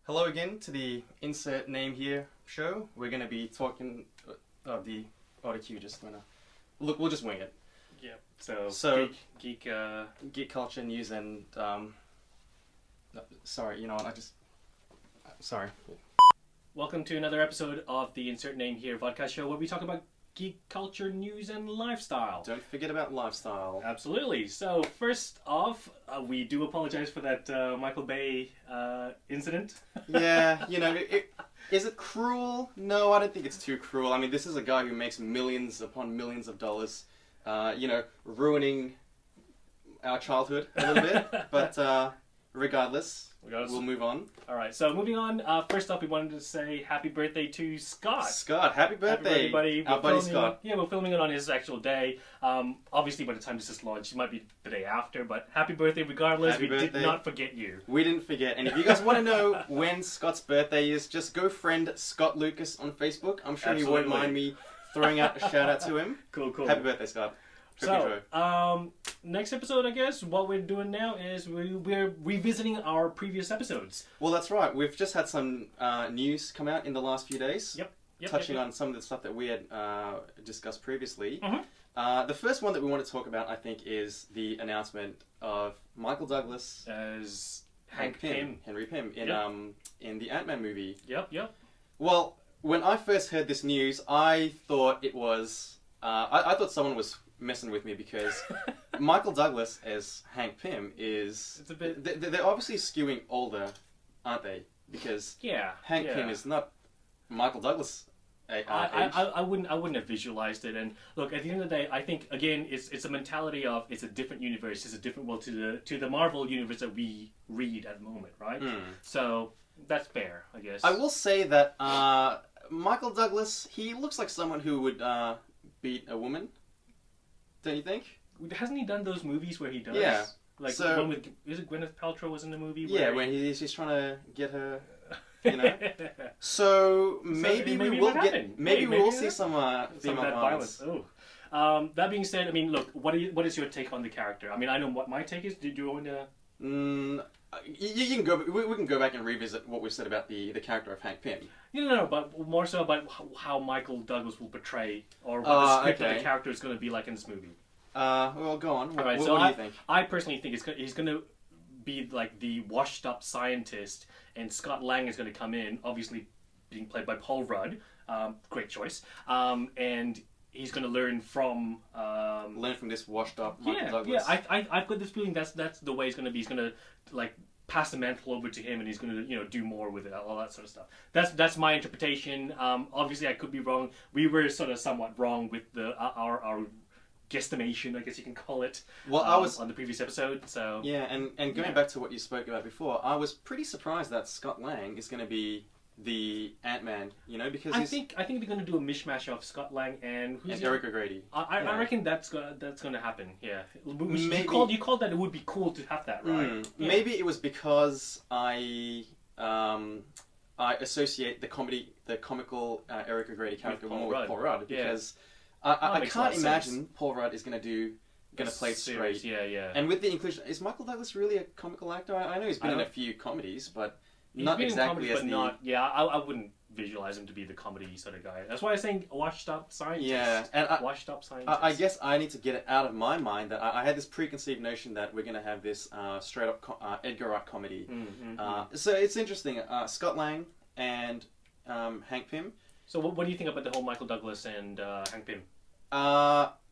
Hello again to the Insert Name Here show. We're going to be talking the cue. Just gonna look. We'll just wing it. Yeah. So geek culture news and sorry. You know what? Sorry. Welcome to another episode of the Insert Name Here Vodcast show, where we talk about geek culture, news, and lifestyle. Don't forget about lifestyle. Absolutely. So first off, we do apologize for that Michael Bay incident. Yeah, you know, is it cruel? No, I don't think it's too cruel. I mean, this is a guy who makes millions upon millions of dollars, you know, ruining our childhood a little bit. But regardless, we'll move on. All right, so moving on. First up, we wanted to say happy birthday to Scott. Scott, happy birthday, buddy. Our buddy Scott. Yeah, we're filming it on his actual day. Obviously, by the time this is launched, it might be the day after, but happy birthday regardless. Happy birthday. Did not forget you. We didn't forget. And if you guys want to know when Scott's birthday is, just go friend Scott Lucas on Facebook. I'm sure he won't mind me throwing out a shout out to him. Cool. Happy birthday, Scott. So, next episode, I guess, what we're doing now is we're revisiting our previous episodes. Well, that's right. We've just had some news come out in the last few days. Yep. Touching on some of the stuff that we had discussed previously. Mm-hmm. The first one that we want to talk about, I think, is the announcement of Michael Douglas as Henry Pym in the Ant-Man movie. Yep. Well, when I first heard this news, I thought it was... I thought someone was messing with me because Michael Douglas as Hank Pym is... It's a bit... They're obviously skewing older, aren't they? Because Hank Pym is not Michael Douglas age. I wouldn't have visualized it. And look, at the end of the day, I think, again, it's a mentality of it's a different universe. It's a different world to the Marvel universe that we read at the moment, right? So that's fair, I guess. I will say that Michael Douglas, he looks like someone who would beat a woman. Don't you think? Hasn't he done those movies where he does? Yeah. Like the one with, is it Gwyneth Paltrow was in the movie? Yeah, when he's trying to get her, you know. So maybe we will see some female violence. Oh. That being said, I mean, look, what is your take on the character? I mean, I know what my take is. Did you want to? You can go. We can go back and revisit what we said about the character of Hank Pym. No, but more so about how Michael Douglas will portray, or what the script of the character is going to be like in this movie. Well, go on. All right, what do you think? I personally think he's going to be like the washed-up scientist, and Scott Lang is going to come in, obviously being played by Paul Rudd. Great choice. And he's going to learn from this washed-up Michael Douglas. Yeah. I've got this feeling that's the way he's going to be. He's going to like pass the mantle over to him, and he's going to do more with it, all that sort of stuff. That's my interpretation. Obviously, I could be wrong. We were sort of somewhat wrong with our guesstimation, I guess you can call it. Well, I was on the previous episode. So yeah, and going back to what you spoke about before, I was pretty surprised that Scott Lang is going to be the Ant-Man, you know, because I think they're going to do a mishmash of Scott Lang and Eric O'Grady. I reckon that's going to happen. Yeah, you called that it would be cool to have that, right? Maybe it was because I associate the comical Eric O'Grady character more with Paul Rudd because I can't imagine Paul Rudd is going to play it straight. Yeah. And with the inclusion, is Michael Douglas really a comical actor? I know he's been in a few comedies, but he's not been exactly in comedy, but not. I wouldn't visualize him to be the comedy sort of guy. That's why I'm saying washed-up scientist. Yeah, and washed-up scientist. I guess I need to get it out of my mind that I had this preconceived notion that we're going to have this straight-up Edgar Wright comedy. So it's interesting. Scott Lang and Hank Pym. So what do you think about the whole Michael Douglas and Hank Pym?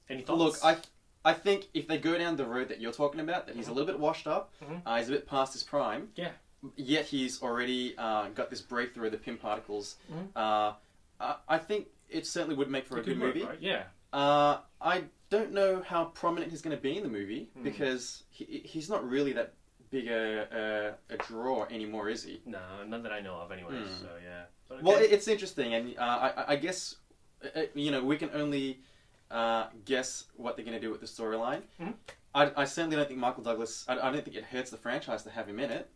Any thoughts? Look, I think if they go down the road that you're talking about, that he's a little bit washed up, he's a bit past his prime. Yeah. Yet he's already got this breakthrough of the Pym particles. I think it certainly would make for a good movie. Right? Yeah. I don't know how prominent he's going to be in the movie because he's not really that big a draw anymore, is he? No, none that I know of anyway. So yeah. Okay. Well, it's interesting, and I guess you know we can only guess what they're going to do with the storyline. I certainly don't think Michael Douglas. I don't think it hurts the franchise to have him in it.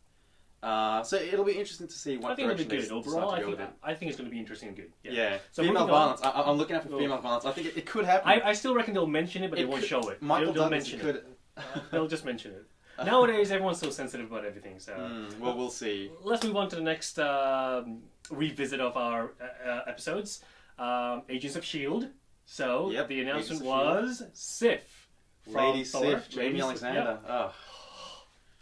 So it'll be interesting to see what direction they decide to go with it. I think it's going to be interesting and good. Yeah. So female violence. I'm looking out for female violence. I think it could happen. I still reckon they'll mention it, but they won't show it. Michael Douglas could. They'll just mention it. Nowadays, everyone's so sensitive about everything. So, well, we'll see. Let's move on to the next revisit of our episodes. Agents of S.H.I.E.L.D. So, the announcement was Sif. Lady Sif, Jaimie Alexander. Yep. Oh.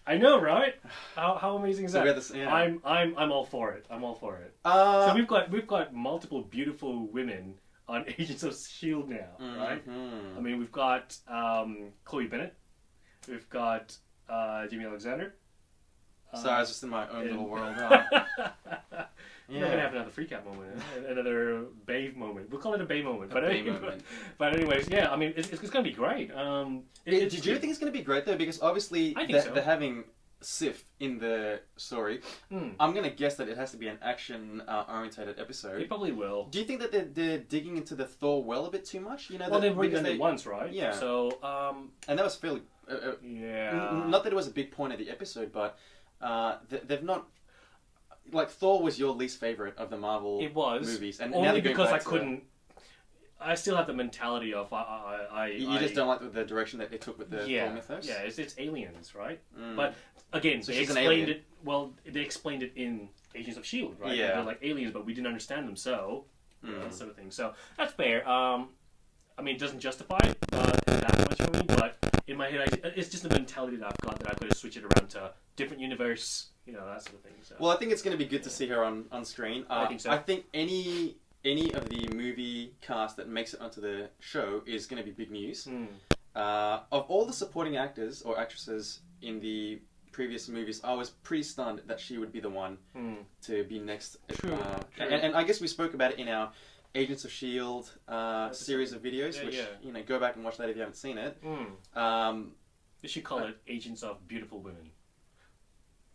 I know, right? How amazing is that? I'm all for it. I'm all for it. So we've got multiple beautiful women on Agents of S.H.I.E.L.D. now, right? I mean, we've got Chloe Bennett. We've got Jaimie Alexander. Sorry, I was just in my own little world. You're not gonna have another freak out moment, another babe moment. We'll call it a babe moment. But anyways, yeah. I mean, it's gonna be great. Did you think it's gonna be great though? Because obviously they're having Sif in the story. I'm gonna guess that it has to be an action orientated episode. It probably will. Do you think that they're digging into the Thor well a bit too much? You know, well, they've redone it once, right? Yeah. So and that was fairly. Not that it was a big point of the episode, but they've not. Like, Thor was your least favorite of the Marvel movies. And only because I couldn't... I still have the mentality of... You just don't like the direction that they took with the Thor mythos? Yeah, it's aliens, right? But, again, so they explained it... Well, they explained it in Agents of S.H.I.E.L.D., right? Yeah. They're like aliens, but we didn't understand them, so... that sort of thing. So, that's fair. I mean, it doesn't justify it that much for me, but in my head, it's just the mentality that I've got that I've got to switch it around to different universe... You know, that sort of thing. So. Well, I think it's going to be good to see her on screen. I think so. I think any of the movie cast that makes it onto the show is going to be big news. Of all the supporting actors or actresses in the previous movies, I was pretty stunned that she would be the one to be next. True. And I guess we spoke about it in our Agents of S.H.I.E.L.D. Series of videos, which, you know, go back and watch that if you haven't seen it. They should call it Agents of Beautiful Women.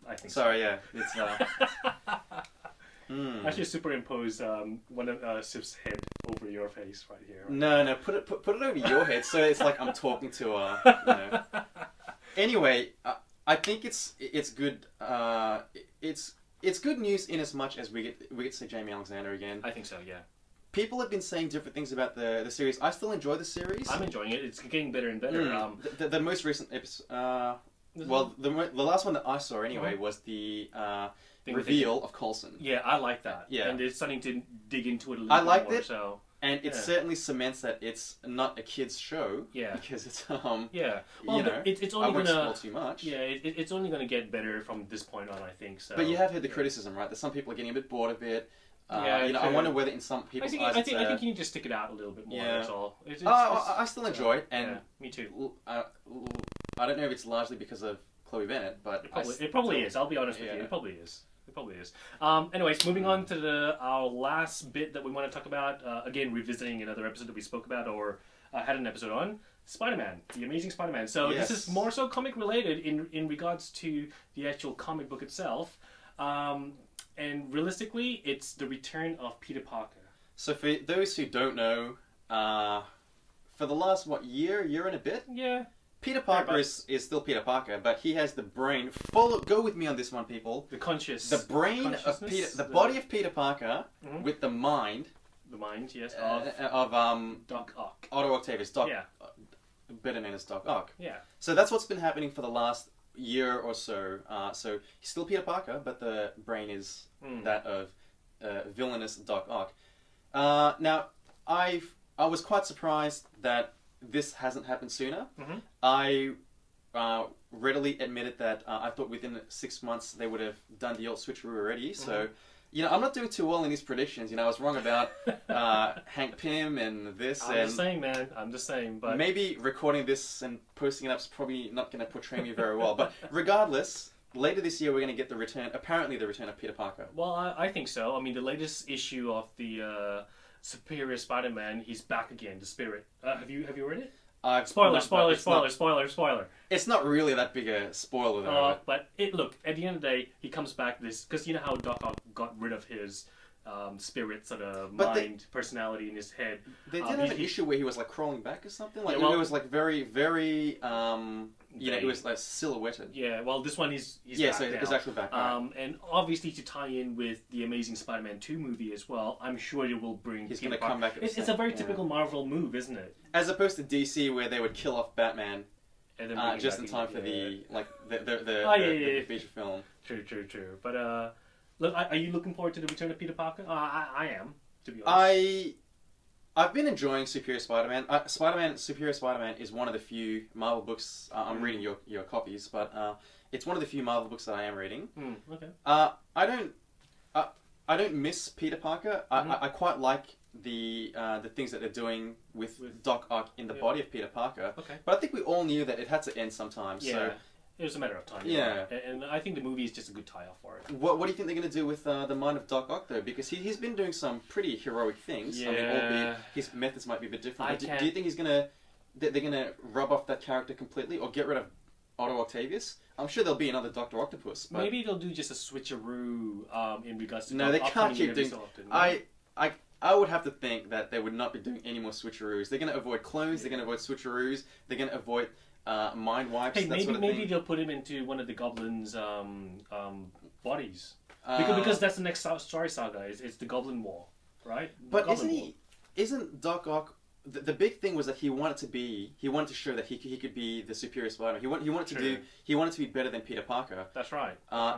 I think Sorry, yeah. It's, I should superimpose one of Sif's head over your face right here. Right? No, put it over your head so it's like I'm talking to her. You know. Anyway, I think it's good. It's good news in as much as we get to see Jaimie Alexander again. I think so, yeah. People have been saying different things about the series. I still enjoy the series. I'm enjoying it. It's getting better and better. The most recent episode. Well, the last one that I saw anyway was the reveal of Coulson. Yeah, I like that. Yeah, and they're starting to dig into it a little bit more. So. And it certainly cements that it's not a kids' show. Yeah, because it's yeah. Well, you know, it's only I won't spoil too much. Yeah, it's only gonna get better from this point on, I think. So. But you have heard the criticism, right? That some people are getting a bit bored of it. You know, I wonder whether in some people's eyes I think you need to stick it out a little bit more. Yeah. That's all. I still enjoy it, and me too. I don't know if it's largely because of Chloe Bennett, but it probably is. I'll be honest with you. It probably is. It probably is. Anyways, moving on to our last bit that we want to talk about. Again, revisiting another episode that we spoke about or had an episode on. Spider-Man, the Amazing Spider-Man. So this is more so comic related in regards to the actual comic book itself. And realistically, it's the return of Peter Parker. So for those who don't know, for the last, year and a bit? Yeah. Peter Parker is still Peter Parker, but he has the brain full. Go with me on this one, people. The brain of Peter, the body of Peter Parker, with the mind. The mind, yes, of Doc Ock. Otto Octavius, Doc. Yeah. Better known as Doc Ock. Yeah. So that's what's been happening for the last year or so. So he's still Peter Parker, but the brain is that of villainous Doc Ock. Now, I was quite surprised that this hasn't happened sooner. I readily admitted that I thought within 6 months they would have done the old switcheroo already. So, you know, I'm not doing too well in these predictions. You know, I was wrong about Hank Pym and this. I'm just saying, man. I'm just saying. But maybe recording this and posting it up is probably not going to portray me very well. But regardless, later this year we're going to get the return of Peter Parker. Well, I think so. I mean, the latest issue of the Superior Spider-Man, he's back again. The Spirit. Have you read it? Spoiler! It's not really that big a spoiler though. But look, at the end of the day, he comes back because you know how Doc Ock got rid of his spirit sort of personality in his head. They did have an issue where he was like crawling back or something. Like it was like very, very you know, it was like silhouetted. Yeah, well, this one he's back so it's actually back. And obviously to tie in with the Amazing Spider-Man 2 movie as well, I'm sure it will bring. He's going to come back. It's a very typical Marvel move, isn't it? As opposed to DC, where they would kill off Batman and then just in time for the feature film. True. But look, are you looking forward to the return of Peter Parker? I am, to be honest. I've been enjoying Superior Spider-Man. Superior Spider-Man is one of the few Marvel books. I'm reading your copies, but it's one of the few Marvel books that I am reading. Okay. I don't miss Peter Parker. I quite like the things that they're doing with Doc Ock in the body of Peter Parker. Okay. But I think we all knew that it had to end sometime. Yeah. So it was a matter of time. Yeah. Right. And I think the movie is just a good tie-off for it. What do you think they're going to do with the mind of Doc Ock, though? Because he's been doing some pretty heroic things. Yeah. I mean, albeit his methods might be a bit different. Do you think they're going to rub off that character completely or get rid of Otto Octavius? I'm sure there'll be another Dr. Octopus. But maybe they'll do just a switcheroo in regards to no, they can't keep doing... So often, I would have to think that they would not be doing any more switcheroos. They're going to avoid clones, they're going to avoid switcheroos, they're going to avoid mind wipes. Hey, that sort of maybe thing. they'll put him into one of the Goblin's bodies. Because that's the next story saga. It's the Goblin War, right? But Goblin isn't Doc Ock... The big thing was that he wanted to show that he could be the superior Spider-Man. He wanted to be better than Peter Parker. That's right.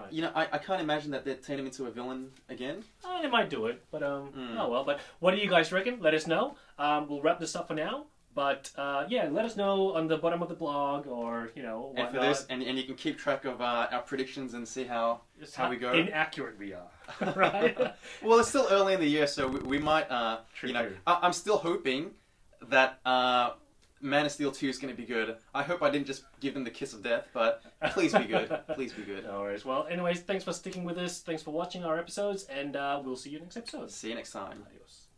You know, I can't imagine that they'd turn him into a villain again. They might do it, but oh well. But what do you guys reckon? Let us know. We'll wrap this up for now. But let us know on the bottom of the blog or whatnot. And for this, and you can keep track of our predictions and see how we go. Inaccurate we are, right? Well, it's still early in the year, so we might. True. I'm still hoping that Man of Steel 2 is going to be good. I hope I didn't just give them the kiss of death, but please be good. Please be good. No worries. Well, anyways, thanks for sticking with us. Thanks for watching our episodes, and we'll see you next episode. See you next time. Adios.